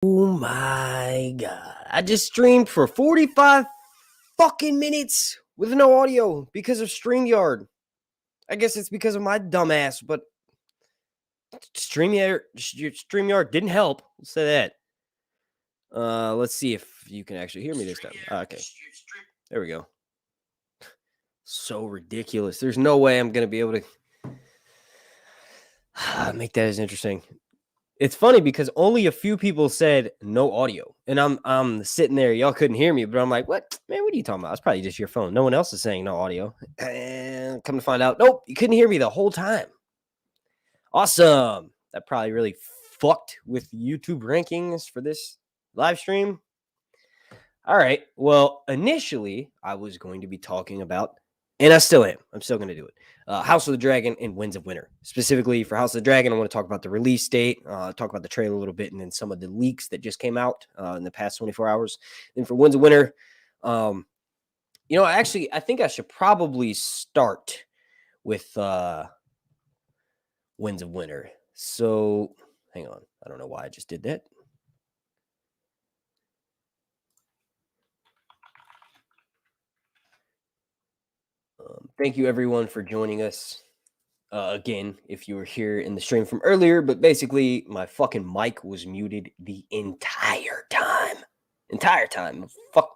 Oh my god. I just streamed for 45 fucking minutes with no audio because of StreamYard. I guess it's because of my dumbass, but StreamYard didn't help. Let's say that. Let's see if you can actually hear me this time. Okay. There we go. So ridiculous. There's no way I'm going to be able to make that as interesting. It's funny because only a few people said no audio, and I'm sitting there. Y'all couldn't hear me, but I'm like, what, man? What are you talking about? It's probably just your phone. No one else is saying no audio, and come to find out, nope, you couldn't hear me the whole time. Awesome. That probably really fucked with YouTube rankings for this live stream. All right. Well, initially I was going to be talking about, and I still am. I'm still going to do it. House of the Dragon and Winds of Winter. Specifically for House of the Dragon, I want to talk about the release date, talk about the trailer a little bit, and then some of the leaks that just came out in the past 24 hours. And for Winds of Winter, actually, I think I should probably start with Winds of Winter. So, hang on. I don't know why I just did that. Thank you, everyone, for joining us. Again, if you were here in the stream from earlier, but basically my fucking mic was muted the entire time. Fuck.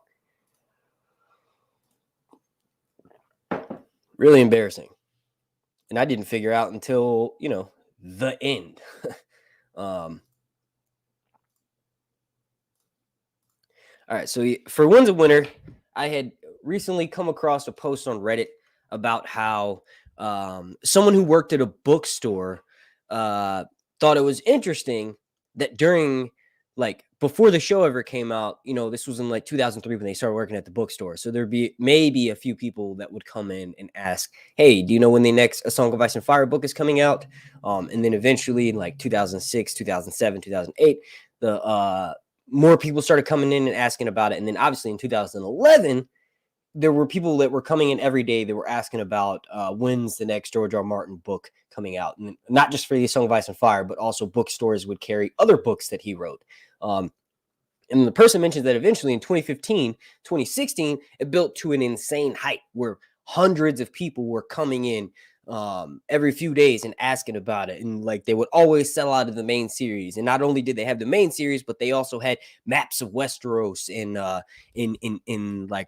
Really embarrassing. And I didn't figure out until, the end. All right, so for Winds of Winter, I had recently come across a post on Reddit about how someone who worked at a bookstore thought it was interesting that during, before the show ever came out, this was in 2003 when they started working at the bookstore. So there'd be maybe a few people that would come in and ask, hey, do you know when the next A Song of Ice and Fire book is coming out? And then eventually in 2006, 2007, 2008, the more people started coming in and asking about it. And then obviously in 2011, there were people that were coming in every day that were asking about when's the next George R. Martin book coming out. And not just for the Song of Ice and Fire, but also bookstores would carry other books that he wrote. And the person mentioned that eventually in 2015, 2016, it built to an insane height where hundreds of people were coming in every few days and asking about it. And they would always sell out of the main series. And not only did they have the main series, but they also had maps of Westeros in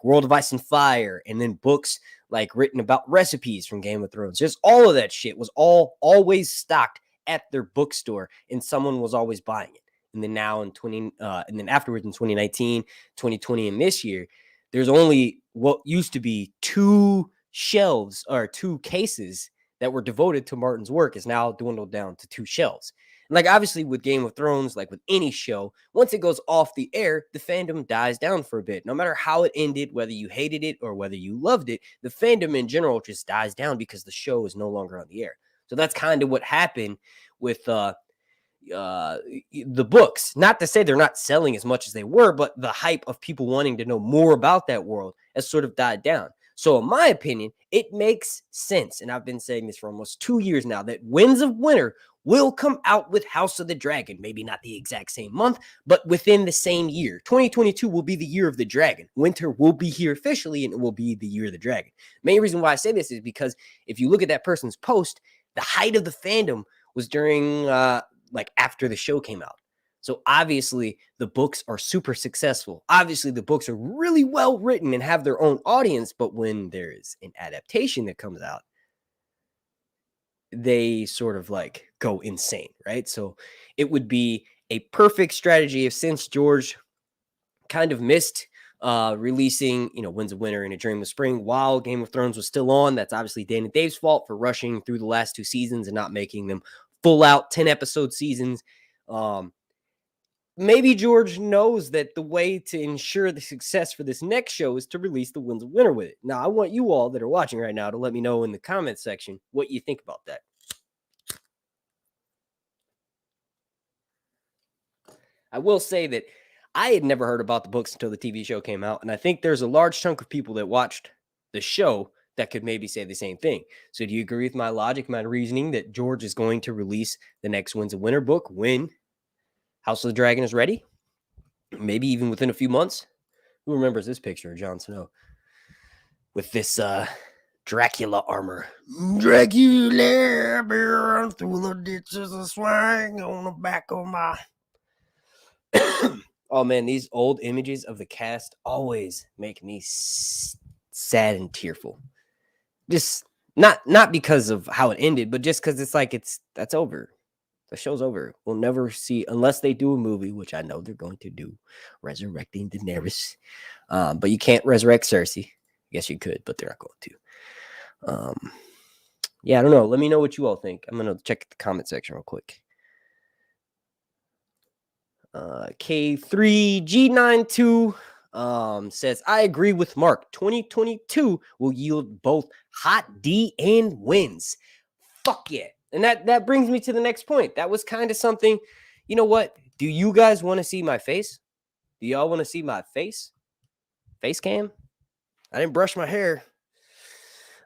World of Ice and Fire, and then books written about recipes from Game of Thrones. Just all of that shit was always stocked at their bookstore, and someone was always buying it. And then now and then afterwards in 2019, 2020, and this year, there's only what used to be two shelves or two cases that were devoted to Martin's work is now dwindled down to two shelves. And obviously with Game of Thrones, with any show, once it goes off the air, the fandom dies down for a bit. No matter how it ended, whether you hated it or whether you loved it, the fandom in general just dies down because the show is no longer on the air. So that's kind of what happened with the books. Not to say they're not selling as much as they were, but the hype of people wanting to know more about that world has sort of died down. So in my opinion, it makes sense, and I've been saying this for almost 2 years now, that Winds of Winter will come out with House of the Dragon. Maybe not the exact same month, but within the same year. 2022 will be the year of the dragon. Winter will be here officially, and it will be the year of the dragon. Main reason why I say this is because if you look at that person's post, the height of the fandom was during after the show came out. So obviously the books are super successful. Obviously the books are really well written and have their own audience, but when there is an adaptation that comes out, they sort of go insane, right? So it would be a perfect strategy if, since George kind of missed releasing, Winds of Winter and A Dream of Spring while Game of Thrones was still on. That's obviously Dan and Dave's fault for rushing through the last two seasons and not making them full out 10 episode seasons. Maybe George knows that the way to ensure the success for this next show is to release the Winds of Winter with it. Now, I want you all that are watching right now to let me know in the comments section what you think about that. I will say that I had never heard about the books until the TV show came out, and I think there's a large chunk of people that watched the show that could maybe say the same thing. So do you agree with my logic, my reasoning that George is going to release the next Winds of Winter book when House of the Dragon is ready? maybe even within a few months. Who remembers this picture of Jon Snow with this Dracula armor? Dracula, run through the ditches and swing on the back of my. Oh man, these old images of the cast always make me sad and tearful. Just not because of how it ended, but just because it's like that's over. The show's over. We'll never see, unless they do a movie, which I know they're going to do, resurrecting Daenerys. But you can't resurrect Cersei. I guess you could, but they're not going to. Yeah, I don't know. Let me know what you all think. I'm gonna check the comment section real quick. K3G92 says, I agree with Mark. 2022 will yield both hot D and wins. Fuck yeah. And that brings me to the next point. That was kind of something, you know what? Do you guys want to see my face? Do y'all want to see my face? Face cam? I didn't brush my hair.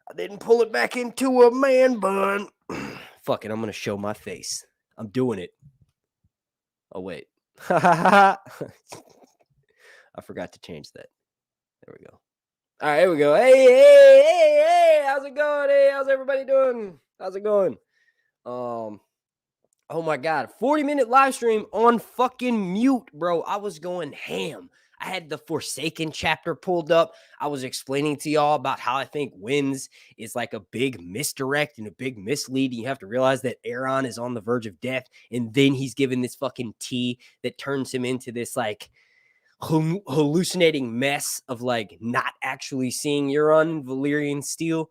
I didn't pull it back into a man bun. Fuck it, I'm going to show my face. I'm doing it. Oh, wait. I forgot to change that. There we go. All right, here we go. Hey, how's it going? Hey, how's everybody doing? How's it going? Oh my God, 40-minute live stream on fucking mute, bro. I was going ham. I had the Forsaken chapter pulled up. I was explaining to y'all about how I think wins is like a big misdirect and a big mislead. You have to realize that Euron is on the verge of death, and then he's given this fucking tea that turns him into this like hallucinating mess of like not actually seeing Euron Valyrian steel.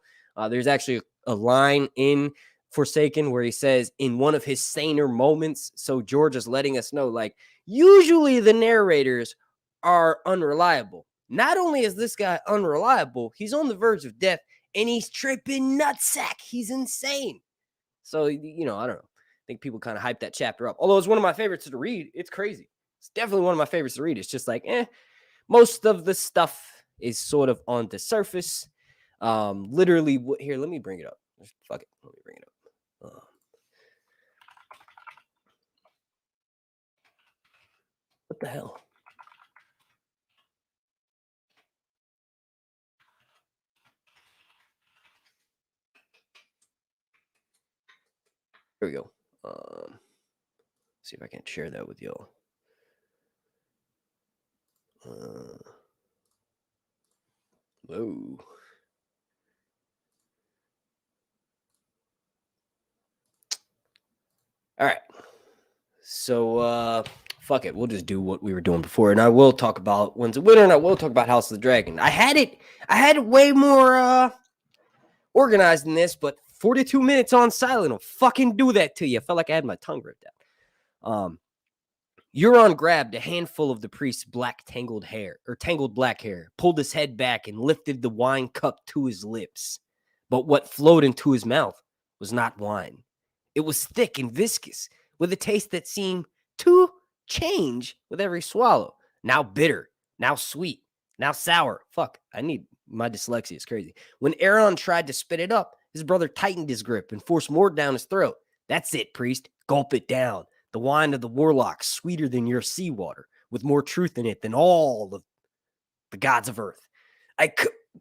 There's actually a line in Forsaken where he says in one of his saner moments. So George is letting us know, like, usually the narrators are unreliable. Not only is this guy unreliable, he's on the verge of death and he's tripping nutsack. He's insane. So, you know, I don't know. I think people kind of hype that chapter up. Although it's one of my favorites to read. It's crazy. It's definitely one of my favorites to read. It's just like, most of the stuff is sort of on the surface. Literally, here, let me bring it up. Fuck it. Let me bring it up. What the hell? Here we go. See if I can share that with y'all. Whoa. All right. So, fuck it. We'll just do what we were doing before. And I will talk about When's a Winner, and I will talk about House of the Dragon. I had it way more organized than this, but 42 minutes on silent will fucking do that to you. I felt like I had my tongue ripped out. Euron grabbed a handful of the priest's tangled black hair, pulled his head back, and lifted the wine cup to his lips. But what flowed into his mouth was not wine. It was thick and viscous, with a taste that seemed to change with every swallow. Now bitter, now sweet, now sour. Fuck, my dyslexia is crazy. When Anon tried to spit it up, his brother tightened his grip and forced more down his throat. That's it, priest. Gulp it down. The wine of the warlocks, sweeter than your seawater, with more truth in it than all of the gods of earth. I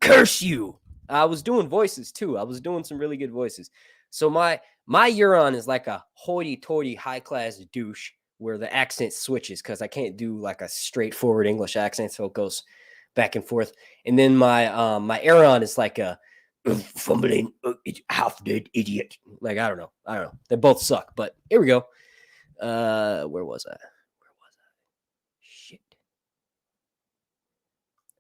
curse you. I was doing voices too. I was doing some really good voices. So my Euron is like a hoity-toity high-class douche where the accent switches because I can't do like a straightforward English accent, so it goes back and forth. And then my my Euron is like a fumbling half-dead idiot. Like I don't know. They both suck. But here we go. Where was I? Shit.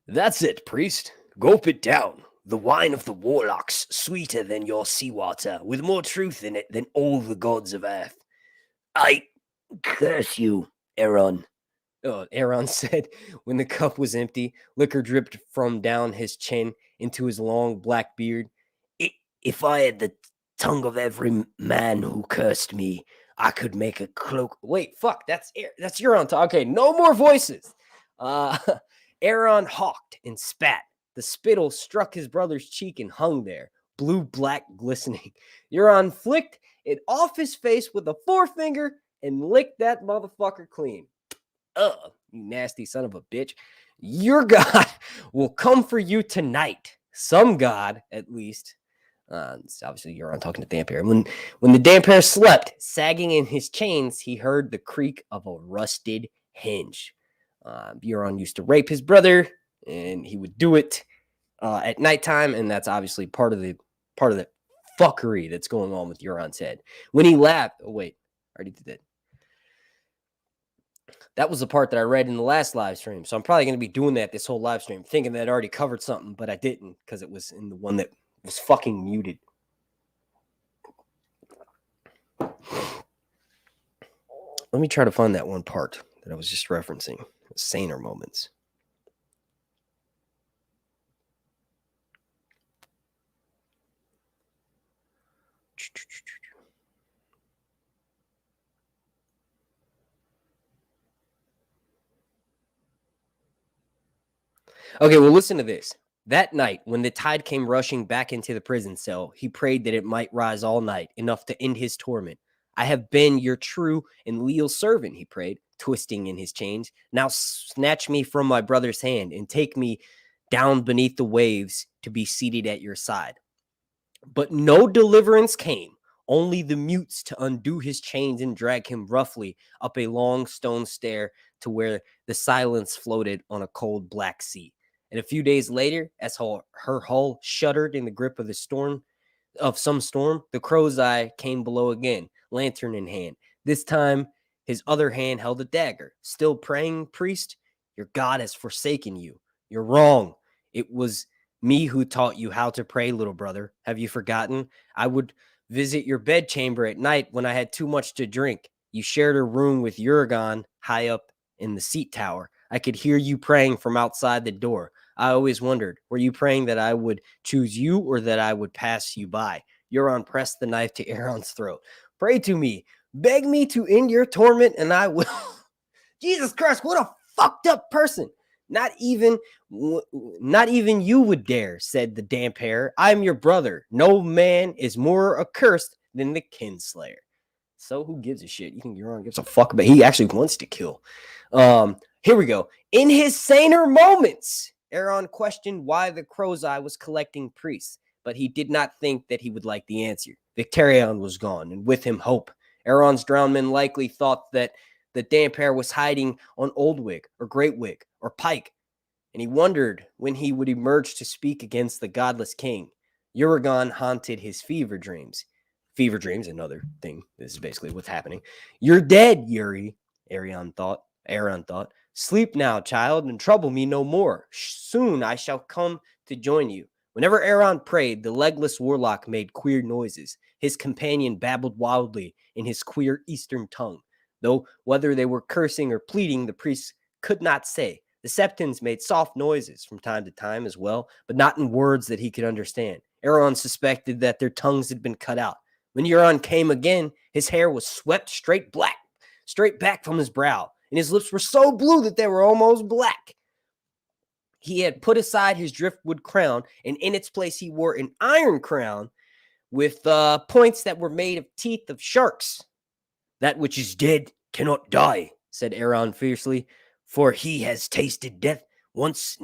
That's it, priest. Gulp it down. The wine of the warlocks, sweeter than your seawater, with more truth in it than all the gods of earth. I curse you, Euron. Oh, Euron said when the cup was empty, liquor dripped from down his chin into his long black beard. If I had the tongue of every man who cursed me, I could make a cloak. Wait, fuck, that's Euron. Okay, no more voices. Euron hawked and spat. The spittle struck his brother's cheek and hung there, blue-black glistening. Euron flicked it off his face with a forefinger and licked that motherfucker clean. you nasty son of a bitch. Your god will come for you tonight. Some god, at least. It's obviously Euron talking to Dampere. When the Dampere slept, sagging in his chains, he heard the creak of a rusted hinge. Euron used to rape his brother, and he would do it at nighttime, and that's obviously part of the fuckery that's going on with Euron's head. When he laughed, oh wait, I already did that. That was the part that I read in the last live stream, so I'm probably going to be doing that this whole live stream, thinking that I already covered something, but I didn't because it was in the one that was fucking muted. Let me try to find that one part that I was just referencing. Saner moments. Okay, well, listen to this. That night, when the tide came rushing back into the prison cell, he prayed that it might rise all night, enough to end his torment. I have been your true and leal servant, he prayed, twisting in his chains. Now snatch me from my brother's hand and take me down beneath the waves to be seated at your side. But no deliverance came, only the mutes to undo his chains and drag him roughly up a long stone stair to where the silence floated on a cold black sea. And a few days later, as her hull shuddered in the grip of some storm, the crow's eye came below again, lantern in hand. This time, his other hand held a dagger. Still praying, priest? Your God has forsaken you. You're wrong. It was me who taught you how to pray, little brother. Have you forgotten? I would visit your bedchamber at night when I had too much to drink. You shared a room with Euron high up in the seat tower. I could hear you praying from outside the door. I always wondered, were you praying that I would choose you or that I would pass you by? Euron pressed the knife to Aeron's throat. Pray to me. Beg me to end your torment, and I will. Jesus Christ, what a fucked up person. Not even you would dare, said the Dampere. I'm your brother. No man is more accursed than the kinslayer. So who gives a shit? You think Euron gives a fuck about? He actually wants to kill. Here we go. In his saner moments, Anon questioned why the crow's eye was collecting priests, but he did not think that he would like the answer. Victarion was gone, and with him hope. Aron's drowned men likely thought that the Dampere was hiding on Oldwig or Greatwig or Pike, and he wondered when he would emerge to speak against the godless king. Euron haunted his fever dreams. Fever dreams, another thing. This is basically what's happening. You're dead, Yuri, Aron thought. Sleep now, child, and trouble me no more. Soon I shall come to join you. Whenever Aron prayed, the legless warlock made queer noises. His companion babbled wildly in his queer Eastern tongue. Though whether they were cursing or pleading, the priest could not say. The Septons made soft noises from time to time as well, but not in words that he could understand. Aron suspected that their tongues had been cut out. When Euron came again, his hair was swept straight back from his brow, and his lips were so blue that they were almost black. He had put aside his driftwood crown, and in its place he wore an iron crown with points that were made of teeth of sharks. That which is dead cannot die, said Aron fiercely, for he has tasted death once.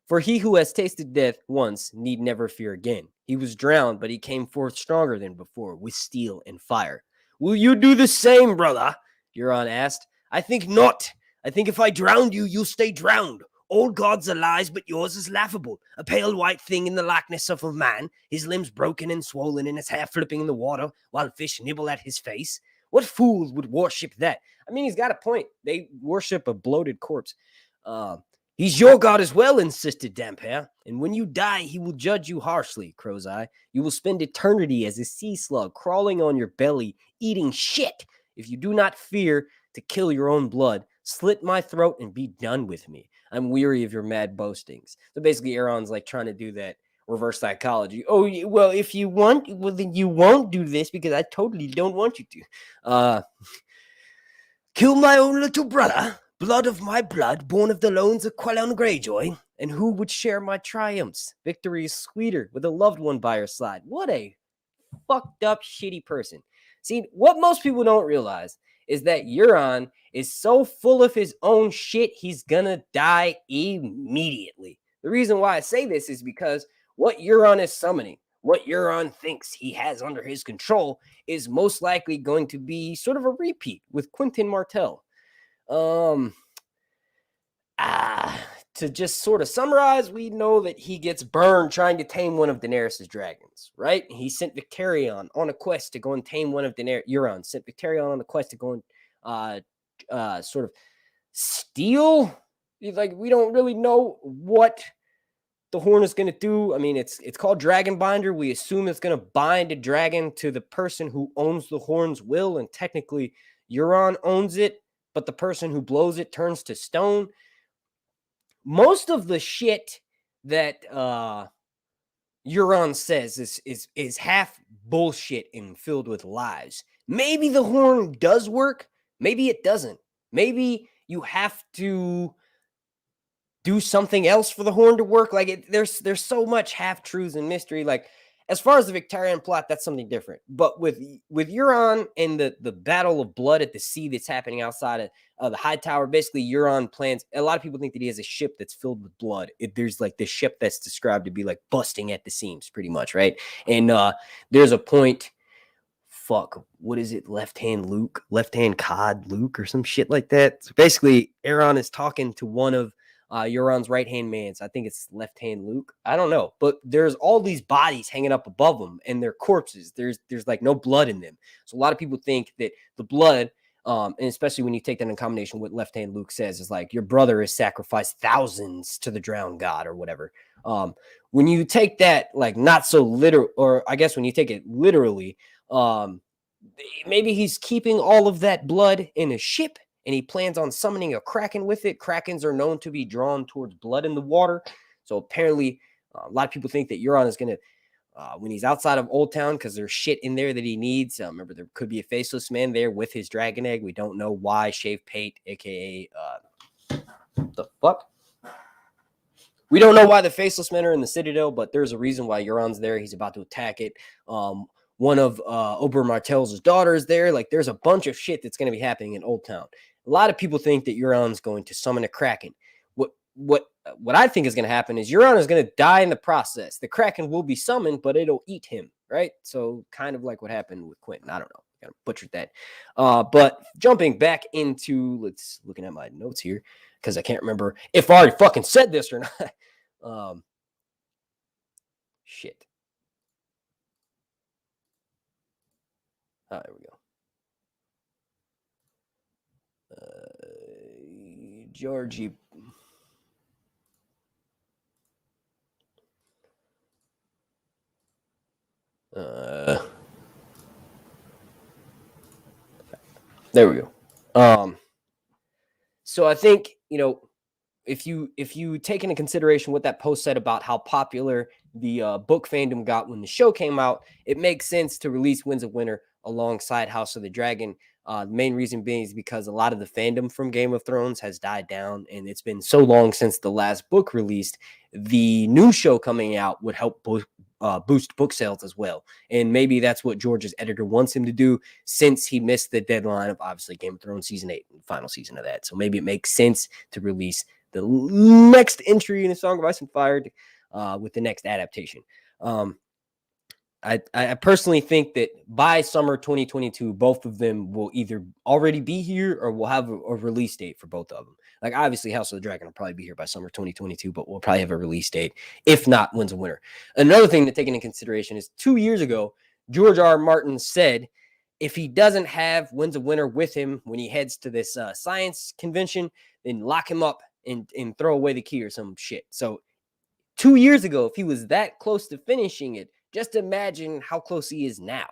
For he who has tasted death once need never fear again. He was drowned, but he came forth stronger than before, with steel and fire. Will you do the same, brother? Euron asked. I think not. I think if I drowned you, you'll stay drowned. Old gods are lies, but yours is laughable. A pale white thing in the likeness of a man, his limbs broken and swollen, and his hair flipping in the water, while fish nibble at his face. What fool would worship that? I mean, he's got a point. They worship a bloated corpse. He's your god as well, insisted Dampere. And when you die, he will judge you harshly, Crow's Eye. You will spend eternity as a sea slug crawling on your belly, eating shit. If you do not fear to kill your own blood, slit my throat and be done with me. I'm weary of your mad boastings. So basically, Aron's like trying to do that reverse psychology. Oh, well, if you want, well, then you won't do this because I totally don't want you to. Kill my own little brother, blood of my blood, born of the loins of Quelon Greyjoy, and who would share my triumphs? Victory is sweeter with a loved one by your side. What a fucked up, shitty person. See, what most people don't realize is that Euron is so full of his own shit, he's gonna die immediately. The reason why I say this is because what Euron is summoning, what Euron thinks he has under his control, is most likely going to be sort of a repeat with Quentin Martell. To just sort of summarize, we know that he gets burned trying to tame one of Daenerys' dragons, right? He sent Victarion on a quest to go and tame one of Euron sent Victarion on a quest to go and sort of steal. Like, we don't really know what the horn is going to do. I mean, it's called Dragon Binder. We assume it's going to bind a dragon to the person who owns the horn's will, and technically Euron owns it, but the person who blows it turns to stone. Most of the shit that Euron says is half bullshit and filled with lies. Maybe the horn does work. Maybe it doesn't. Maybe you have to do something else for the horn to work. Like, there's so much half truths and mystery. Like, as far as the Victarion plot, that's something different. But with Euron and the battle of blood at the sea that's happening outside of the Hyde Tower, basically Euron plans. A lot of people think that he has a ship that's filled with blood. There's like this ship that's described to be like busting at the seams, pretty much, right? And there's a point. Fuck, what is it? Left hand Cod Luke or some shit like that. So basically, Euron is talking to one of Euron's right-hand mans. I think it's left-hand Luke. I don't know. But there's all these bodies hanging up above them, and they're corpses. There's like no blood in them. So a lot of people think that the blood, and especially when you take that in combination with left-hand Luke says, is like your brother has sacrificed thousands to the drowned god or whatever. When you take that like not so literal, or I guess when you take it literally, maybe he's keeping all of that blood in a ship, and he plans on summoning a Kraken with it. Krakens are known to be drawn towards blood in the water. So apparently, a lot of people think that Euron is going to, when he's outside of Old Town, because there's shit in there that he needs. Remember, there could be a faceless man there with his dragon egg. We don't know why. Shave Pate, a.k.a. The fuck? We don't know why the faceless men are in the Citadel, but there's a reason why Euron's there. He's about to attack it. One of Oberyn Martell's daughters there. Like, there's a bunch of shit that's going to be happening in Old Town. A lot of people think that Euron's going to summon a Kraken. What I think is going to happen is Euron is going to die in the process. The Kraken will be summoned, but it'll eat him, right? So kind of like what happened with Quentin. I don't know. I butchered that. But jumping back into, looking at my notes here, because I can't remember if I already fucking said this or not. Shit. There we go. Georgie. There we go. So I think, if you take into consideration what that post said about how popular the book fandom got when the show came out, it makes sense to release Winds of Winter alongside House of the Dragon. The main reason being is because a lot of the fandom from Game of Thrones has died down, and it's been so long since the last book released. The new show coming out would help boost book sales as well. And maybe that's what George's editor wants him to do, since he missed the deadline of obviously Game of Thrones season 8, the final season of that. So maybe it makes sense to release the next entry in A Song of Ice and Fire with the next adaptation. I personally think that by summer 2022, both of them will either already be here or we'll have a release date for both of them. Like, obviously, House of the Dragon will probably be here by summer 2022, but we'll probably have a release date, if not Winds of Winter. Another thing to take into consideration is 2 years ago, George R. R. Martin said if he doesn't have Winds of Winter with him when he heads to this science convention, then lock him up and throw away the key or some shit. So 2 years ago, if he was that close to finishing it, just imagine how close he is now.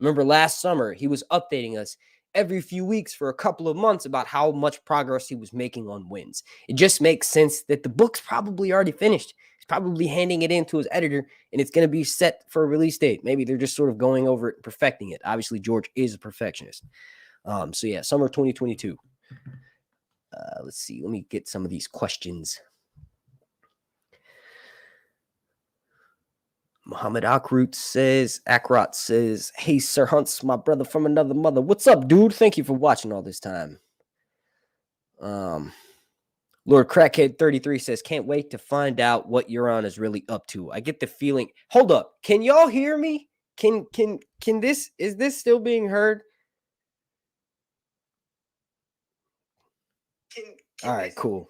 Remember last summer, he was updating us every few weeks for a couple of months about how much progress he was making on Winds. It just makes sense that the book's probably already finished. He's probably handing it in to his editor, and it's going to be set for a release date. Maybe they're just sort of going over it and perfecting it. Obviously, George is a perfectionist. So yeah, summer 2022. Let's see. Let me get some of these questions. Muhammad Akrut says, hey, Sir Hunts, my brother from another mother. What's up, dude? Thank you for watching all this time. Lord Crackhead 33 says, can't wait to find out what Euron is really up to. I get the feeling. Hold up. Can y'all hear me? Can this, is this still being heard? All right, cool.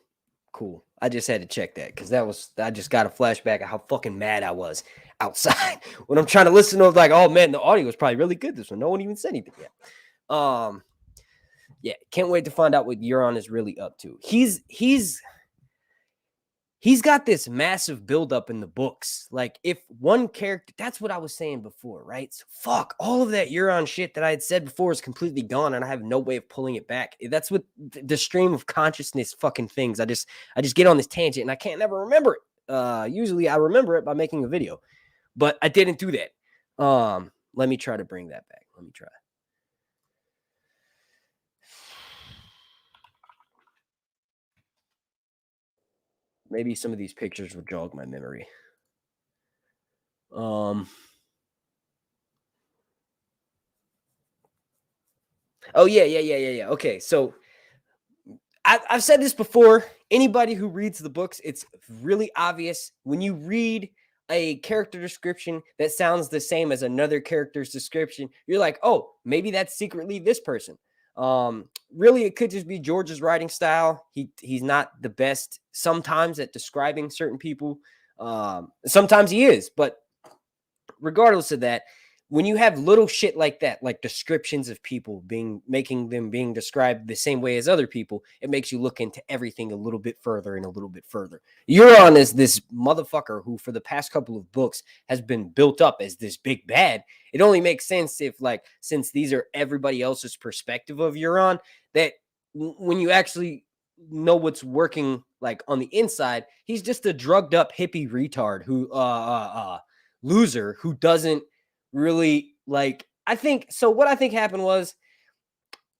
I just had to check that because I just got a flashback of how fucking mad I was outside when I'm trying to listen to it. Like, oh man, the audio was probably really good this one. No one even said anything yet. Yeah, can't wait to find out what Euron is really up to. He's got this massive buildup in the books. Like, if one character, that's what I was saying before, right? So fuck, all of that Euron shit that I had said before is completely gone, and I have no way of pulling it back. That's what the stream of consciousness fucking things. I just get on this tangent, and I can't never remember it. Usually I remember it by making a video, but I didn't do that. Let me try to bring that back. Let me try. Maybe some of these pictures will jog my memory. Oh yeah. Okay, so I've said this before. Anybody who reads the books, it's really obvious when you read a character description that sounds the same as another character's description. You're like, oh, maybe that's secretly this person. Really, it could just be George's writing style. He's not the best sometimes at describing certain people. Sometimes he is, but regardless of that, when you have little shit like that, like descriptions of people making them being described the same way as other people, it makes you look into everything a little bit further and a little bit further. Euron is this motherfucker who, for the past couple of books, has been built up as this big bad. It only makes sense if, like, since these are everybody else's perspective of Euron, that when you actually know what's working, like, on the inside, he's just a drugged up hippie retard who loser who doesn't really, like, I think so. What I think happened was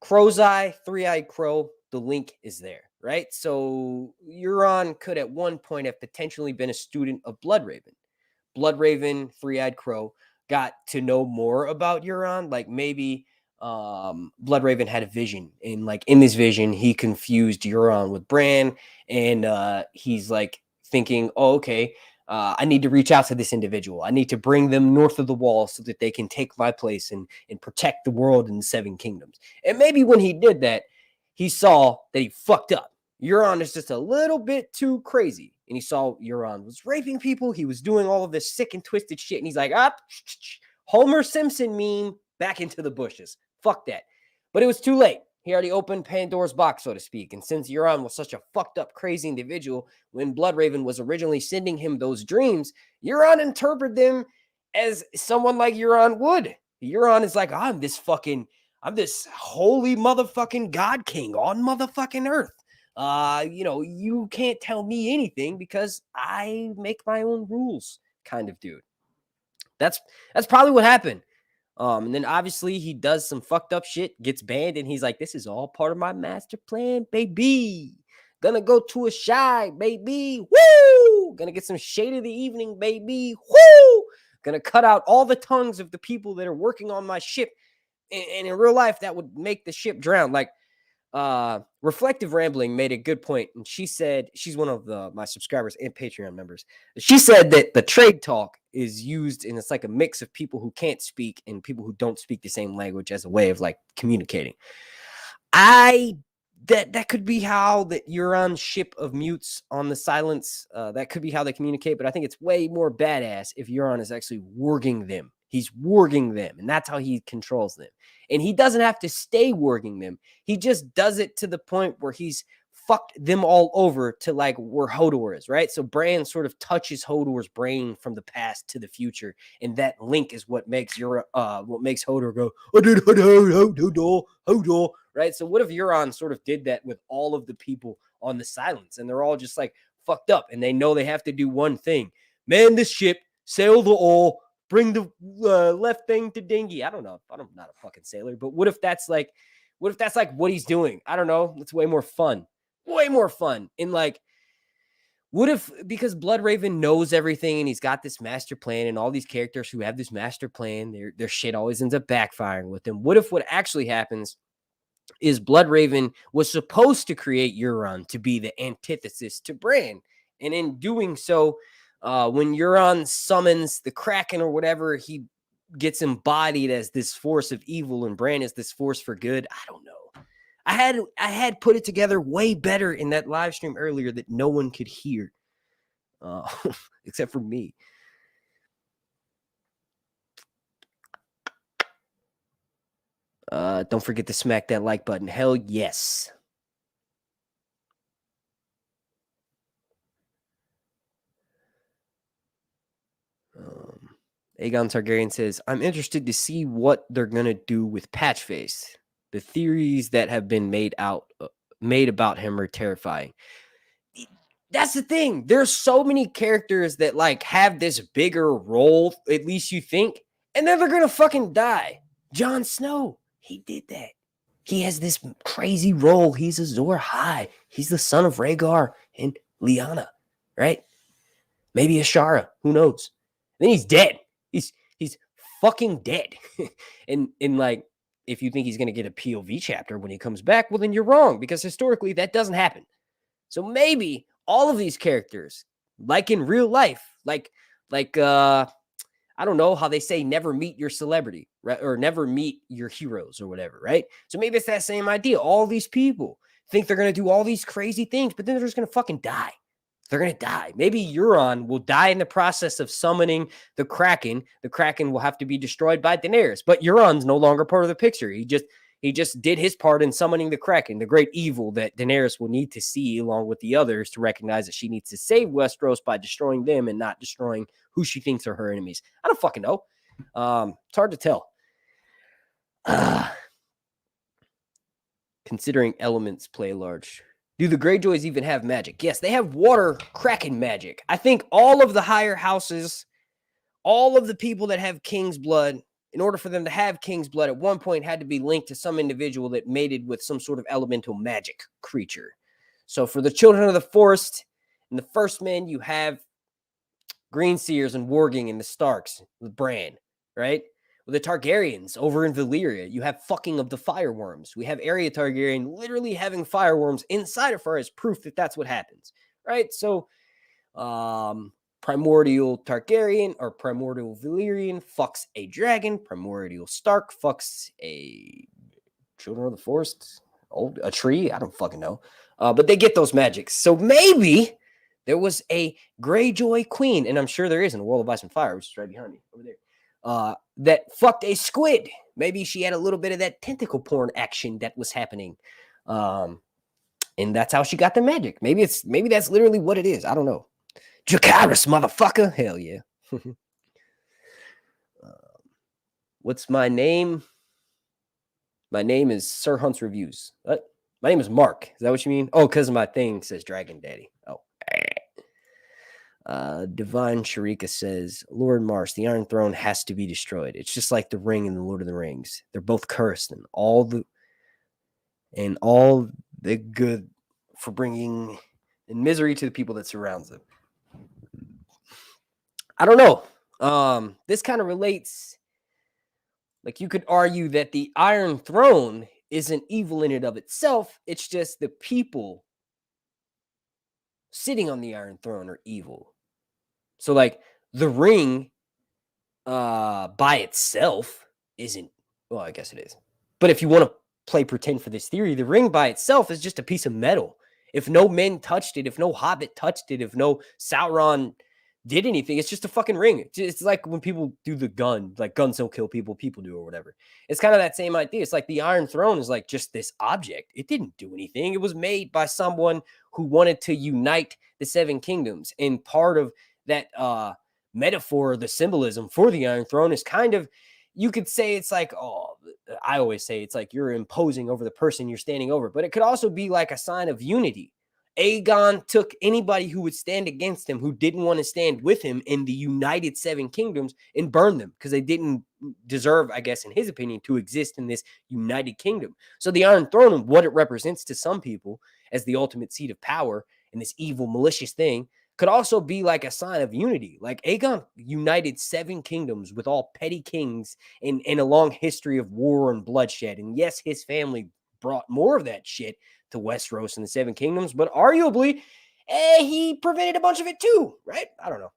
Crow's Eye, Three-Eyed Crow, the link is there, right? So Euron could at one point have potentially been a student of Bloodraven, Three-Eyed Crow got to know more about Euron. Like, maybe Bloodraven had a vision, and like in this vision he confused Euron with Bran, and he's like thinking, oh, okay, I need to reach out to this individual. I need to bring them north of the wall so that they can take my place and protect the world in the Seven Kingdoms. And maybe when he did that, he saw that he fucked up. Euron is just a little bit too crazy. And he saw Euron was raping people. He was doing all of this sick and twisted shit. And he's like, Homer Simpson meme, back into the bushes. Fuck that. But it was too late. He already opened Pandora's box, so to speak. And since Euron was such a fucked up, crazy individual, when Bloodraven was originally sending him those dreams, Euron interpreted them as someone like Euron would. Euron is like, I'm this holy motherfucking God King on motherfucking Earth. You can't tell me anything because I make my own rules, kind of dude. That's probably what happened. And then obviously he does some fucked up shit, gets banned, and he's like, this is all part of my master plan, baby. Gonna go to a shy, baby. Woo! Gonna get some shade of the evening, baby. Woo! Gonna cut out all the tongues of the people that are working on my ship. And in real life, that would make the ship drown. Like, Reflective Rambling made a good point, and she said, she's one of my subscribers and Patreon members. She said that the trade talk is used, and it's like a mix of people who can't speak and people who don't speak the same language as a way of like communicating. That could be how that Euron ship of mutes on the silence. That could be how they communicate, but I think it's way more badass if Euron is actually warging them. He's warging them, and that's how he controls them. And he doesn't have to stay warging them. He just does it to the point where he's fucked them all over to like where Hodor is, right? So Bran sort of touches Hodor's brain from the past to the future, and that link is what makes Hodor go, Hodor, right? So what if Euron sort of did that with all of the people on the silence, and they're all just like fucked up, and they know they have to do one thing: man the ship, sail the all, bring the left thing to dinghy. I don't know. I'm not a fucking sailor, but what if that's like what he's doing? I don't know. It's way more fun. Way more fun. And like What if, because Bloodraven knows everything and he's got this master plan, and all these characters who have this master plan, their shit always ends up backfiring with them. What if what actually happens is Bloodraven was supposed to create Euron to be the antithesis to Bran, and in doing so, when Euron summons the Kraken or whatever, he gets embodied as this force of evil, and Bran is this force for good. I don't know. I had put it together way better in that live stream earlier that no one could hear, except for me. Don't forget to smack that like button. Hell yes. Aegon Targaryen says, I'm interested to see what they're going to do with Patchface. The theories that have been made about him are terrifying. That's the thing. There's so many characters that like have this bigger role, at least you think, and then they're going to fucking die. Jon Snow, he did that. He has this crazy role. He's Azor Ahai. He's the son of Rhaegar and Lyanna, right? Maybe Ashara. Who knows? Then he's dead. He's fucking dead. and like, if you think he's going to get a POV chapter when he comes back, well, then you're wrong, because historically that doesn't happen. So maybe all of these characters, like in real life, like I don't know how they say never meet your celebrity, right? Or never meet your heroes or whatever, right? So maybe it's that same idea. All these people think they're going to do all these crazy things, but then they're just going to fucking die. They're going to die. Maybe Euron will die in the process of summoning the Kraken. The Kraken will have to be destroyed by Daenerys, but Euron's no longer part of the picture. He just did his part in summoning the Kraken, the great evil that Daenerys will need to see along with the others to recognize that she needs to save Westeros by destroying them and not destroying who she thinks are her enemies. I don't fucking know. It's hard to tell. Considering elements play large. Do the Greyjoys even have magic? Yes, they have water Kraken magic. I think all of the higher houses, all of the people that have King's blood, in order for them to have King's blood, at one point had to be linked to some individual that mated with some sort of elemental magic creature. So for the Children of the Forest, in the First Men, you have Green Seers and Warging and the Starks with Bran, right? With the Targaryens over in Valyria, you have fucking of the fireworms. We have Arya Targaryen literally having fireworms inside of her as proof that that's what happens, right? So, Primordial Targaryen or Primordial Valyrian fucks a dragon. Primordial Stark fucks a Children of the Forest, a tree. I don't fucking know. But they get those magics. So maybe there was a Greyjoy queen, and I'm sure there is in the World of Ice and Fire, which is right behind me over there. That fucked a squid. Maybe she had a little bit of that tentacle porn action that was happening. And that's how she got the magic. Maybe that's literally what it is. I don't know. Dracarys, motherfucker. Hell yeah. What's my name? My name is Sir Hunt's Reviews. What? My name is Mark. Is that what you mean? Oh, because my thing says Dragon Daddy. Oh. Divine Sharika says, Lord Marsh, the Iron Throne has to be destroyed. It's just like the Ring and the Lord of the Rings. They're both cursed, and all the good for bringing in misery to the people that surrounds them. I don't know. This kind of relates. Like, you could argue that the Iron Throne isn't evil in and of itself. It's just the people sitting on the Iron Throne are evil. So, like, the ring by itself isn't, well, I guess it is. But if you want to play pretend for this theory, the ring by itself is just a piece of metal. If no men touched it, if no hobbit touched it, if no Sauron did anything, it's just a fucking ring. It's like when people do the gun, like guns don't kill people, people do or whatever. It's kind of that same idea. It's like the Iron Throne is like just this object. It didn't do anything. It was made by someone who wanted to unite the Seven Kingdoms. And part of that metaphor, the symbolism for the Iron Throne is kind of, you could say it's like, oh, I always say it's like you're imposing over the person you're standing over, but it could also be like a sign of unity. Aegon took anybody who would stand against him, who didn't want to stand with him in the United Seven Kingdoms, and burned them because they didn't deserve, I guess, in his opinion, to exist in this United Kingdom. So the Iron Throne and what it represents to some people as the ultimate seat of power and this evil, malicious thing, could also be like a sign of unity. Like Aegon united 7 kingdoms with all petty kings in a long history of war and bloodshed. And yes, his family brought more of that shit to Westeros and the 7 kingdoms, but arguably, he prevented a bunch of it too, right? I don't know.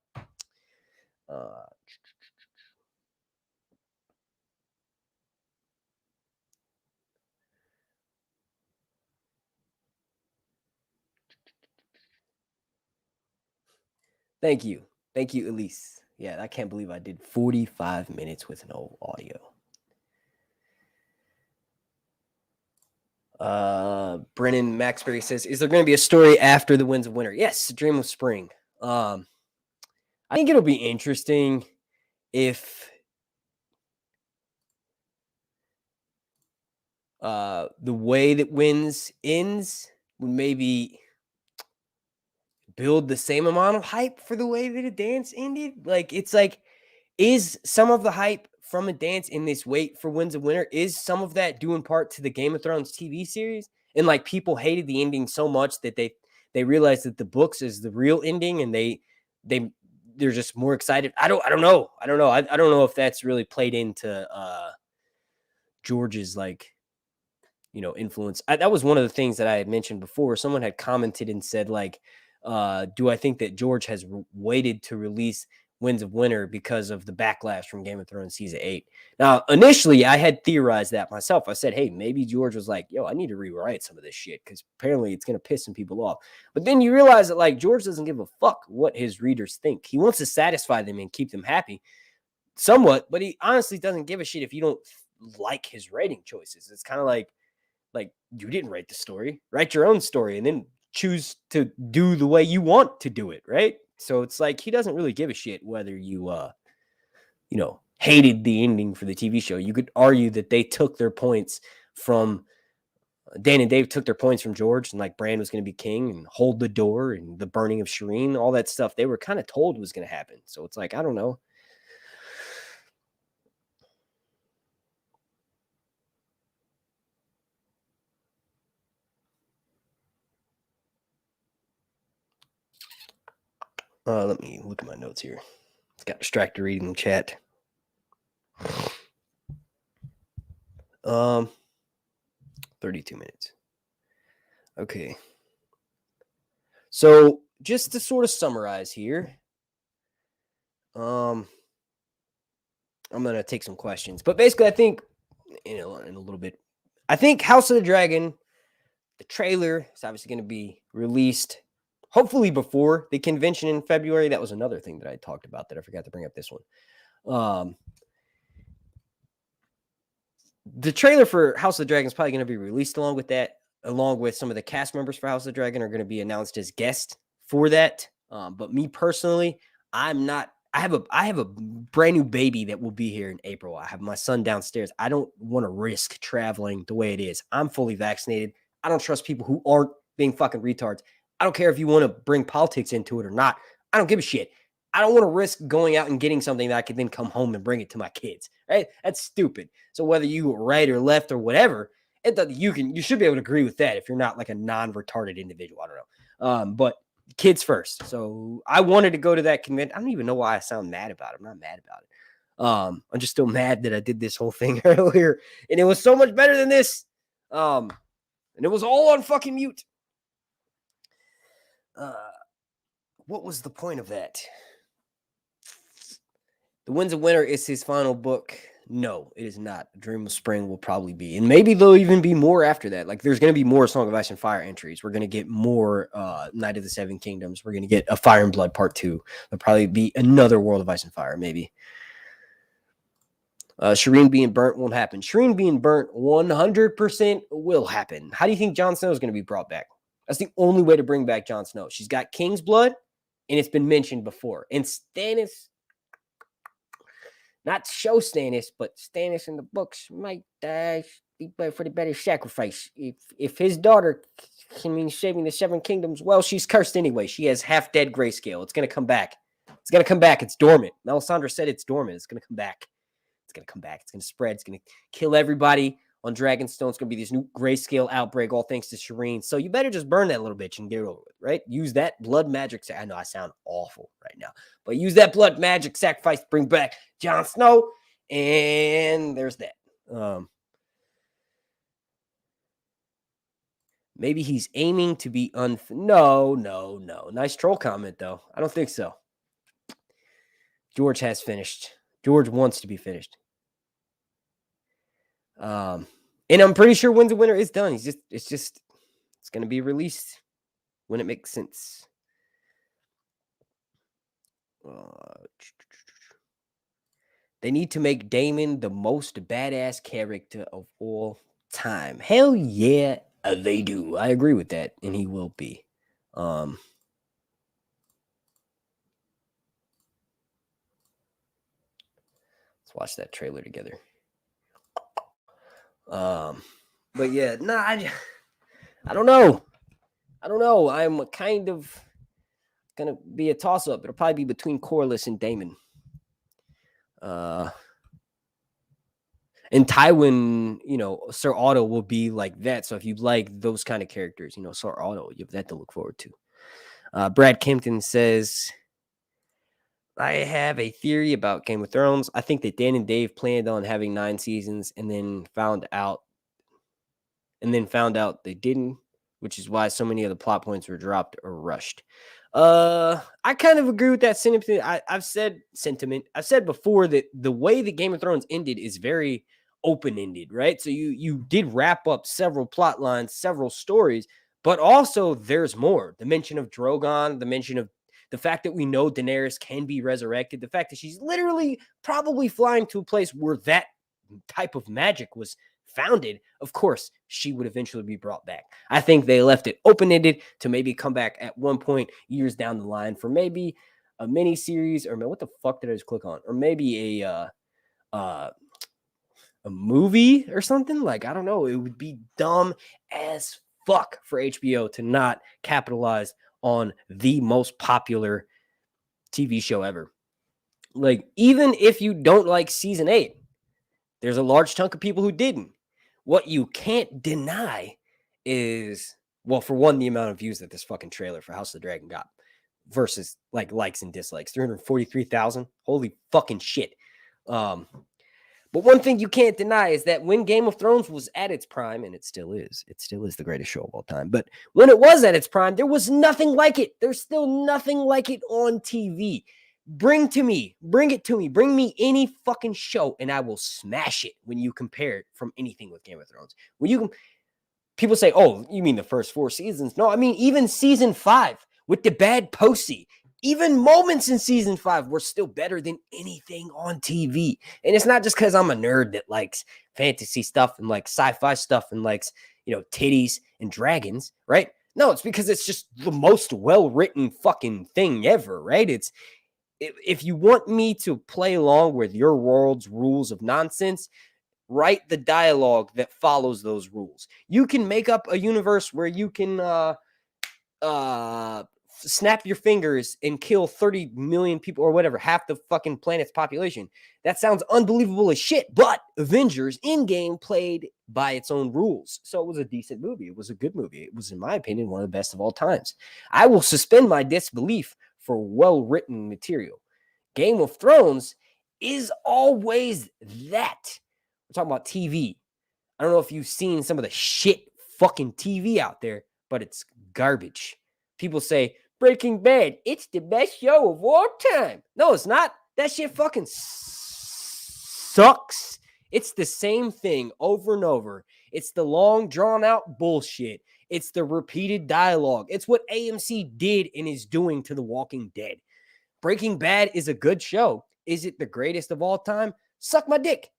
Thank you. Thank you, Elise. Yeah, I can't believe I did 45 minutes with no audio. Brennan Maxbury says, is there going to be a story after the Winds of Winter? Yes, Dream of Spring. I think it'll be interesting if the way that Winds ends would maybe build the same amount of hype for the way that a dance ended. Like, it's like, is some of the hype from a dance in this wait for Winds of Winter, is some of that due in part to the Game of Thrones TV series? And like, people hated the ending so much that they realized that the books is the real ending, and they're just more excited. I don't know. I don't know if that's really played into George's, like, influence. That was one of the things that I had mentioned before. Someone had commented and said, like, do I think that George has waited to release Winds of Winter because of the backlash from Game of Thrones season 8? Now, initially, I had theorized that myself. I said, hey, maybe George was like, yo, I need to rewrite some of this shit because apparently it's going to piss some people off. But then you realize that, like, George doesn't give a fuck what his readers think. He wants to satisfy them and keep them happy somewhat, but he honestly doesn't give a shit if you don't like his writing choices. It's kind of like you didn't write the story, write your own story and then choose to do the way you want to do it, right? So it's like he doesn't really give a shit whether you hated the ending for the TV show. You could argue that they took their points from Dan and Dave took their points from George, and like Bran was going to be king and hold the door and the burning of Shireen, all that stuff they were kind of told was going to happen. So it's like, I don't know. Let me look at my notes here. It's got distracted reading the chat. 32 minutes. Okay. So just to sort of summarize here, I'm going to take some questions, but basically I think in a little bit, I think House of the Dragon, the trailer is obviously going to be released hopefully before the convention in February. That was another thing that I talked about that I forgot to bring up this one. The trailer for House of the Dragon is probably going to be released along with that, along with some of the cast members for House of the Dragon are going to be announced as guests for that. But me personally, I'm not. I have a brand new baby that will be here in April. I have my son downstairs. I don't want to risk traveling the way it is. I'm fully vaccinated. I don't trust people who aren't being fucking retards. I don't care if you want to bring politics into it or not. I don't give a shit. I don't want to risk going out and getting something that I could then come home and bring it to my kids. Right? That's stupid. So whether you right or left or whatever, you should be able to agree with that if you're not like a non-retarded individual. I don't know. But kids first. So I wanted to go to that convention. I don't even know why I sound mad about it. I'm not mad about it. I'm just still mad that I did this whole thing earlier, and it was so much better than this. And it was all on fucking mute. What was the point of that? The Winds of Winter is his final book. No, it is not. Dream of Spring will probably be. And maybe there'll even be more after that. Like, there's going to be more Song of Ice and Fire entries. We're going to get more Night of the Seven Kingdoms. We're going to get a Fire and Blood Part 2. There'll probably be another World of Ice and Fire, maybe. Shireen being burnt won't happen. Shireen being burnt 100% will happen. How do you think Jon Snow is going to be brought back? That's the only way to bring back Jon Snow. She's got King's blood, and it's been mentioned before. And Stannis, not show Stannis, but Stannis in the books might be for the better sacrifice. If his daughter can mean saving the Seven Kingdoms, well, she's cursed anyway. She has half-dead grayscale. It's going to come back. It's going to come back. It's dormant. Melisandre said it's dormant. It's going to come back. It's going to come back. It's going to spread. It's going to kill everybody on Dragonstone. It's going to be this new grayscale outbreak, all thanks to Shireen. So you better just burn that little bitch and get it over with, right? Use that blood magic. I know I sound awful right now, but use that blood magic sacrifice to bring back Jon Snow. And there's that. Maybe he's aiming to be No. Nice troll comment, though. I don't think so. George has finished. George wants to be finished. And I'm pretty sure Wins a Winner is done. It's going to be released when it makes sense. They need to make Daemon the most badass character of all time. Hell yeah, they do. I agree with that, and he will be. Let's watch that trailer together. But yeah, I don't know. I'm kind of gonna be a toss-up. It'll probably be between Corlys and Daemon. And Tywin, Sir Otto will be like that. So if you like those kind of characters, Sir Otto, you have that to look forward to. Brad Kempton says, I have a theory about Game of Thrones. I think that Dan and Dave planned on having 9 seasons and then found out they didn't, which is why so many of the plot points were dropped or rushed. I kind of agree with that sentiment. I've said before that the way that Game of Thrones ended is very open-ended, right? So you did wrap up several plot lines, several stories, but also there's more. The mention of Drogon, the mention of the fact that we know Daenerys can be resurrected, the fact that she's literally probably flying to a place where that type of magic was founded. Of course, she would eventually be brought back. I think they left it open-ended to maybe come back at one point years down the line for maybe a mini series, or what the fuck did I just click on? Or maybe a movie or something. Like, I don't know. It would be dumb as fuck for HBO to not capitalize on the most popular TV show ever. Like, even if you don't like season 8, there's a large chunk of people who didn't. What you can't deny is, well, for one, the amount of views that this fucking trailer for House of the Dragon got versus like likes and dislikes. 343,000. Holy fucking shit. But one thing you can't deny is that when Game of Thrones was at its prime, and it still is the greatest show of all time. But when it was at its prime, there was nothing like it. There's still nothing like it on TV. Bring it to me. Bring me any fucking show, and I will smash it when you compare it from anything with Game of Thrones. People say, oh, you mean the first 4 seasons? No, I mean, even season 5 with the bad posy. Even moments in season 5 were still better than anything on TV. And it's not just because I'm a nerd that likes fantasy stuff and likes sci-fi stuff and likes, titties and dragons, right? No, it's because it's just the most well-written fucking thing ever, right? If you want me to play along with your world's rules of nonsense, write the dialogue that follows those rules. You can make up a universe where you can snap your fingers and kill 30 million people or whatever, half the fucking planet's population. That sounds unbelievable as shit, but Avengers Endgame played by its own rules. So it was a decent movie. It was a good movie. It was, in my opinion, one of the best of all times. I will suspend my disbelief for well-written material. Game of Thrones is always that. We're talking about TV. I don't know if you've seen some of the shit fucking TV out there, but it's garbage. People say, Breaking Bad, it's the best show of all time. No, it's not. That shit fucking sucks. It's the same thing over and over. It's the long, drawn-out bullshit. It's the repeated dialogue. It's what AMC did and is doing to The Walking Dead. Breaking Bad is a good show. Is it the greatest of all time? Suck my dick.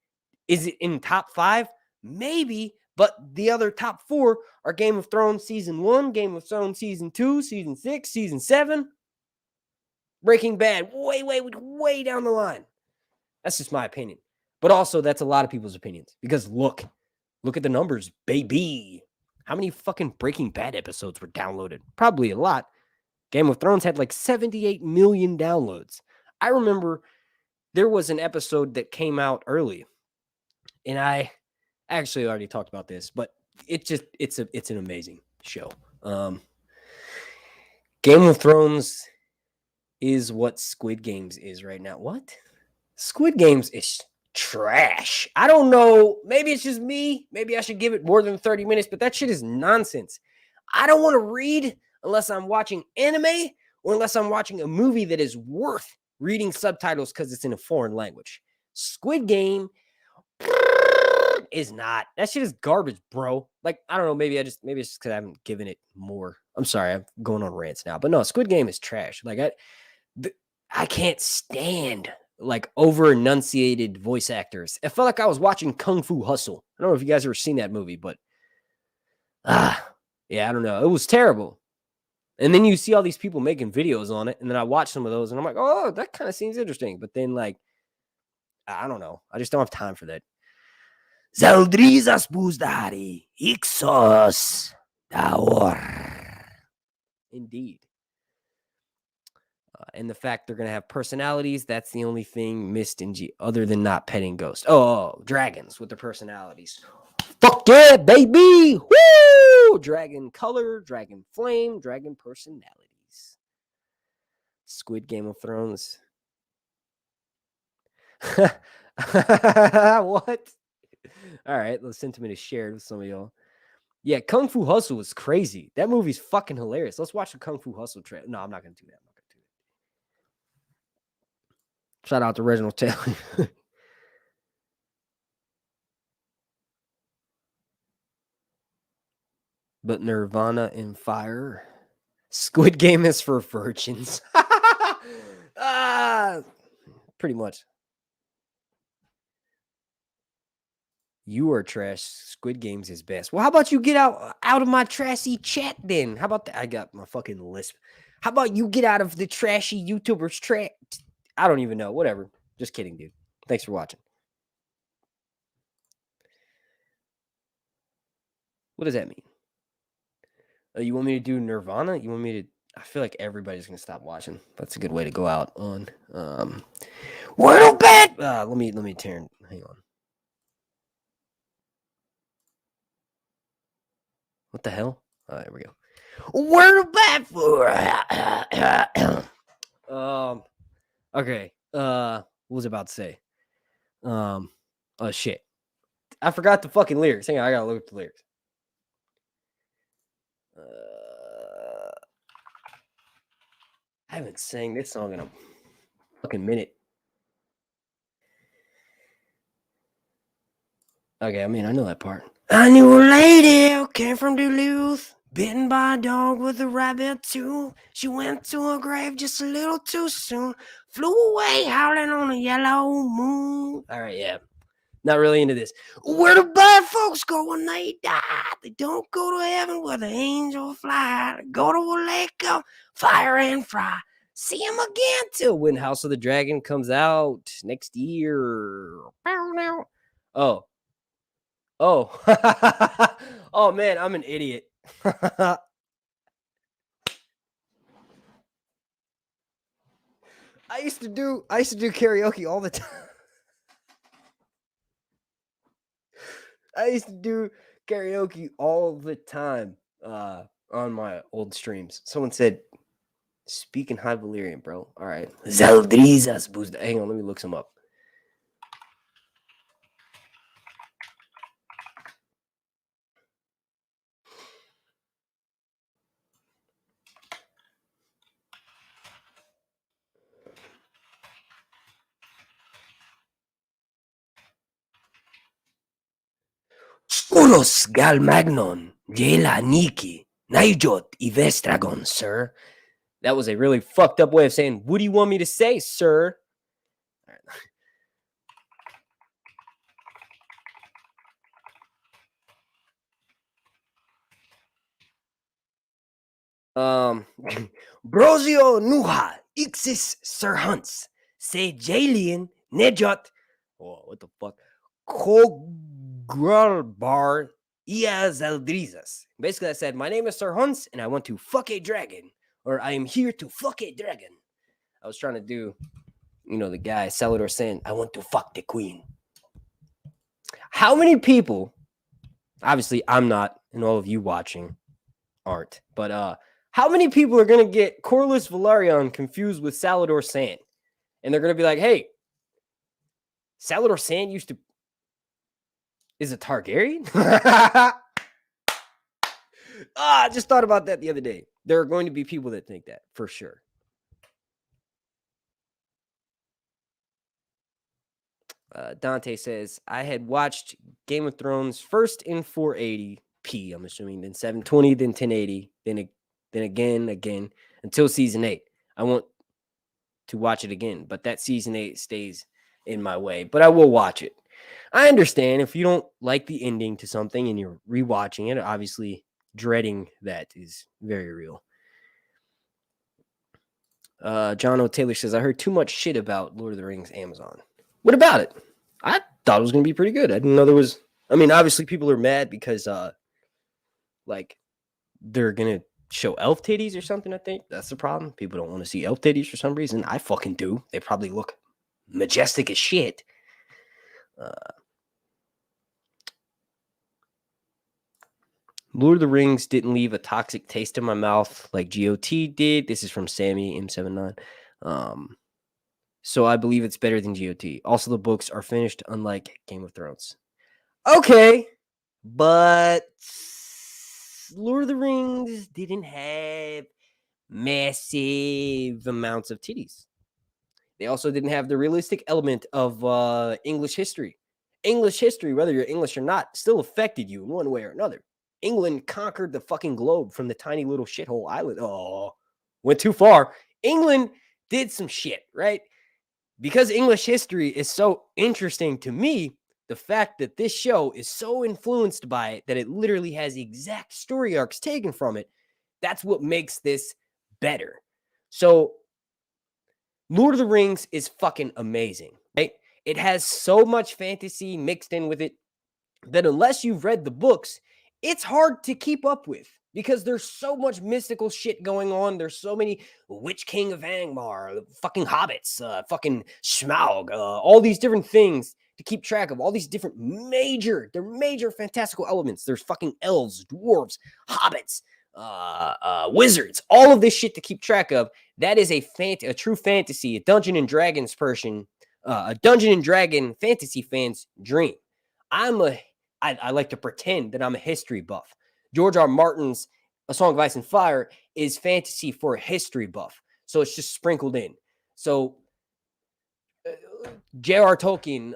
Is it in top 5? Maybe. But the other top 4 are Game of Thrones Season 1, Game of Thrones Season 2, Season 6, Season 7. Breaking Bad, way down the line. That's just my opinion. But also, that's a lot of people's opinions. Because look at the numbers, baby. How many fucking Breaking Bad episodes were downloaded? Probably a lot. Game of Thrones had like 78 million downloads. I remember there was an episode that came out early. And I I actually already talked about this, but it's an amazing show. Game of Thrones is what Squid Games is right now. What? Squid Games is trash. I don't know. Maybe it's just me. Maybe I should give it more than 30 minutes, but that shit is nonsense. I don't want to read unless I'm watching anime or unless I'm watching a movie that is worth reading subtitles because it's in a foreign language. Squid Game is not. That shit is garbage, bro. Like, I don't know. Maybe it's just because I haven't given it more. I'm sorry. I'm going on rants now. But no, Squid Game is trash. Like, I can't stand like over enunciated voice actors. It felt like I was watching Kung Fu Hustle. I don't know if you guys ever seen that movie, but yeah, I don't know. It was terrible. And then you see all these people making videos on it, and then I watch some of those, and I'm like, oh, that kind of seems interesting. But then, like, I don't know. I just don't have time for that. Zeldrizas buzdari, Ixos daor. Indeed. And the fact they're going to have personalities, that's the only thing missed in G, other than not petting ghosts. Oh, dragons with their personalities. Fuck yeah, baby! Woo! Dragon color, dragon flame, dragon personalities. Squid Game of Thrones. What? All right, the sentiment is shared with some of y'all. Yeah, Kung Fu Hustle was crazy. That movie's fucking hilarious. Let's watch the Kung Fu Hustle trailer. No, I'm not going to do that. Shout out to Reginald Taylor. But Nirvana and Fire. Squid Game is for virgins. Pretty much. You are trash. Squid Games is best. Well, how about you get out of my trashy chat then? How about that? I got my fucking lisp. How about you get out of the trashy YouTubers chat? I don't even know. Whatever. Just kidding, dude. Thanks for watching. What does that mean? You want me to do Nirvana? You want me to... I feel like everybody's going to stop watching. That's a good way to go out on. Wordle bet! Let me turn... Hang on. What the hell? There we go. Wordle bet for... Okay. What was I about to say? Oh, shit. I forgot the fucking lyrics. Hang on, I gotta look up the lyrics. I haven't sang this song in a fucking minute. Okay, I mean, I know that part. I knew a lady who came from Duluth, bitten by a dog with a rabbit too. She went to her grave just a little too soon, flew away howling on a yellow moon. All right, yeah. Not really into this. Where the bad folks go when they die? They don't go to heaven where the angels fly. They go to a lake of fire and fry. See him again till when House of the Dragon comes out next year. Oh. Oh man, I'm an idiot. I used to do karaoke all the time. I used to do karaoke all the time on my old streams. Someone said, speak in High Valyrian, bro. All right. Zeldrizas buzdari. Hang on, let me look some up. Skuros galmagnon, jela niki, naijot ivestragon, sir. That was a really fucked up way of saying, what do you want me to say, sir? Brozio nuha, ixis sir hunts, say Jalian, nejot. Oh, what the fuck? Kogralbar ia zeldrizas. Basically, I said, my name is Sir Hunts, and I want to fuck a dragon. Or I am here to fuck a dragon. I was trying to do, the guy, Salador saying, I want to fuck the queen. How many people Obviously, I'm not, and all of you watching aren't. But how many people are gonna get Corlys Velaryon confused with Salladhor Saan? And they're gonna be like, hey, Salladhor Saan is a Targaryen? I just thought about that the other day. There are going to be people that think that, for sure. Dante says, I had watched Game of Thrones first in 480p, I'm assuming, then 720, then 1080, then again, until season 8. I want to watch it again, but that season 8 stays in my way. But I will watch it. I understand if you don't like the ending to something and you're rewatching it, obviously dreading that is very real. John O. Taylor says, I heard too much shit about Lord of the Rings Amazon. What about it? I thought it was going to be pretty good. I didn't know there was... I mean, obviously people are mad because, like, they're going to show elf titties or something, I think. That's the problem. People don't want to see elf titties for some reason. I fucking do. They probably look majestic as shit. Lord of the Rings didn't leave a toxic taste in my mouth like GOT did. This is from Sammy M79. So I believe it's better than GOT. Also, the books are finished, unlike Game of Thrones. Okay, but Lord of the Rings didn't have massive amounts of titties. They also didn't have the realistic element of English history. English history, whether you're English or not, still affected you in one way or another. England conquered the fucking globe from the tiny little shithole island. Oh, went too far. England did some shit, right? Because English history is so interesting to me, the fact that this show is so influenced by it that it literally has the exact story arcs taken from it, that's what makes this better. So Lord of the Rings is fucking amazing, right? It has so much fantasy mixed in with it that unless you've read the books, it's hard to keep up with because there's so much mystical shit going on. There's so many Witch King of Angmar, fucking hobbits, fucking Smaug, all these different things to keep track of. All these different major fantastical elements. There's fucking elves, dwarves, hobbits, wizards, all of this shit to keep track of. That is a true fantasy, a Dungeon and Dragons person, a Dungeon and Dragon fantasy fan's dream. I like to pretend that I'm a history buff. George R. Martin's A Song of Ice and Fire is fantasy for a history buff. So it's just sprinkled in. So J.R. Tolkien,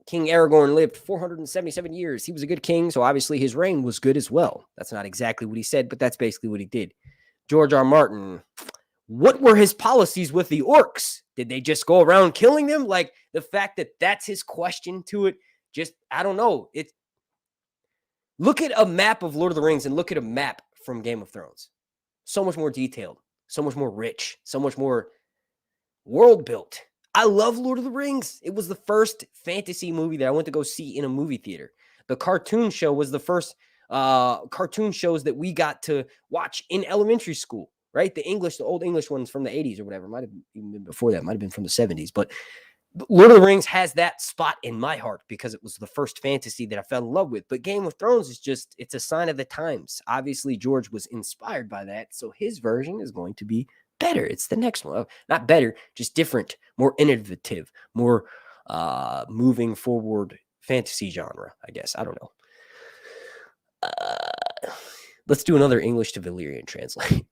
King Aragorn lived 477 years. He was a good king, so obviously his reign was good as well. That's not exactly what he said, but that's basically what he did. George R. Martin, what were his policies with the orcs? Did they just go around killing them? Like, the fact that that's his question to it, just, I don't know. Look at a map of Lord of the Rings and look at a map from Game of Thrones. So much more detailed, so much more rich, so much more world built. I love Lord of the Rings. It was the first fantasy movie that I went to go see in a movie theater. The cartoon show was the first cartoon shows that we got to watch in elementary school, right? The old English ones from the 80s or whatever. Might have even been before that. Might have been from the 70s. But Lord of the Rings has that spot in my heart because it was the first fantasy that I fell in love with. But Game of Thrones is just, it's a sign of the times. Obviously, George was inspired by that. So his version is going to be better. It's the next one. Not better, just different, more innovative, more moving forward fantasy genre, I guess. I don't know. Let's do another English to Valyrian translate.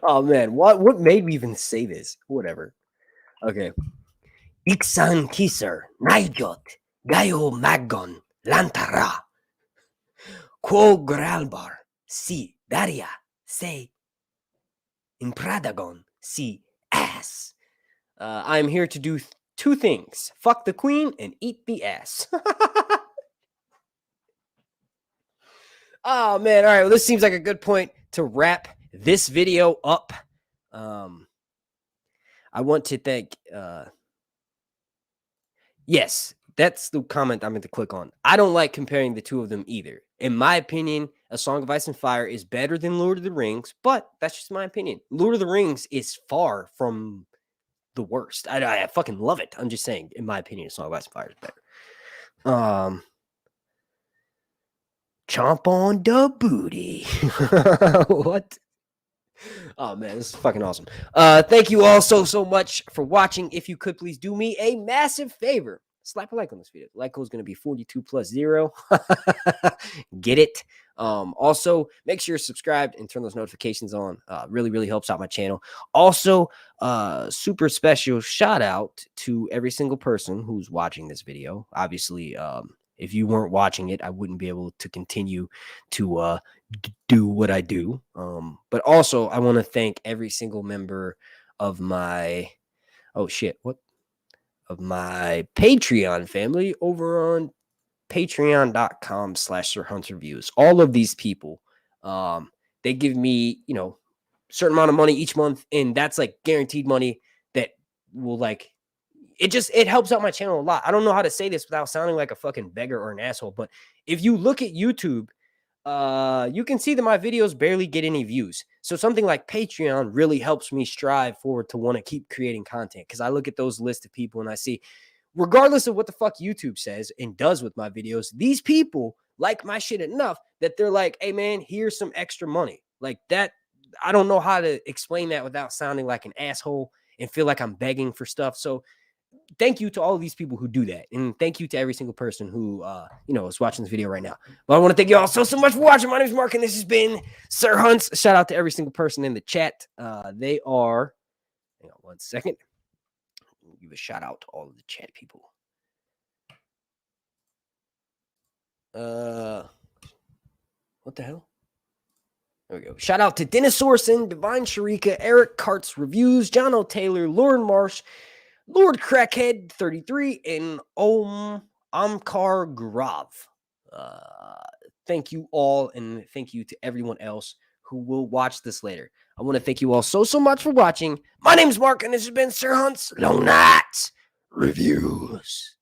Oh man, what made me even say this? Whatever. Okay. Iksan Kisar, Naijot, Gaio Magon, Lantara, Quo Gralbar, Si, Daria, Se, Impradagon, Si, Ass. I'm here to do two things: fuck the queen and eat the ass. Oh man, all right. Well, this seems like a good point to wrap this video up. I want to thank yes, That's the comment I meant to click on. I don't like comparing the two of them either. In my opinion, A Song of Ice and Fire is better than Lord of the Rings, but that's just my opinion. Lord of the Rings is far from the worst. I fucking love it. I'm just saying, in my opinion, A Song of Ice and Fire is better. Chomp on the booty. What? Oh man, this is fucking awesome. Thank you all so much for watching. If you could please do me a massive favor, slap a like on this video. Like code is going to be 42 plus 0. Get it? Also, make sure you're subscribed and turn those notifications on. Really helps out my channel. Also, super special shout out to every single person who's watching this video. Obviously, if you weren't watching it, I wouldn't be able to continue to do what I do. But also, I want to thank every single member of my of my Patreon family over on patreon.com/SirHuntReviews. All of these people, they give me, certain amount of money each month, and that's like guaranteed money that will it helps out my channel a lot. I don't know how to say this without sounding like a fucking beggar or an asshole, but if you look at YouTube, you can see that my videos barely get any views. So something like Patreon really helps me strive forward to want to keep creating content, because I look at those lists of people and I see, regardless of what the fuck YouTube says and does with my videos, these people like my shit enough that they're like, hey man, here's some extra money. Like that, I don't know how to explain that without sounding like an asshole and feel like I'm begging for stuff. So thank you to all of these people who do that. And thank you to every single person who, is watching this video right now. But I want to thank you all so much for watching. My name is Mark, and this has been Sir Hunts. Shout out to every single person in the chat. They are, hang on one second. Give a shout out to all of the chat people. What the hell? There we go. Shout out to Dennis Sorensen, Divine Sharika, Eric Karts Reviews, John O'Taylor, Lauren Marsh, Lord Crackhead 33, and Amkar Grav. Thank you all, and thank you to everyone else who will watch this later. I want to thank you all so much for watching. My name is Mark, and this has been Sir Hunt's Long Nights Reviews.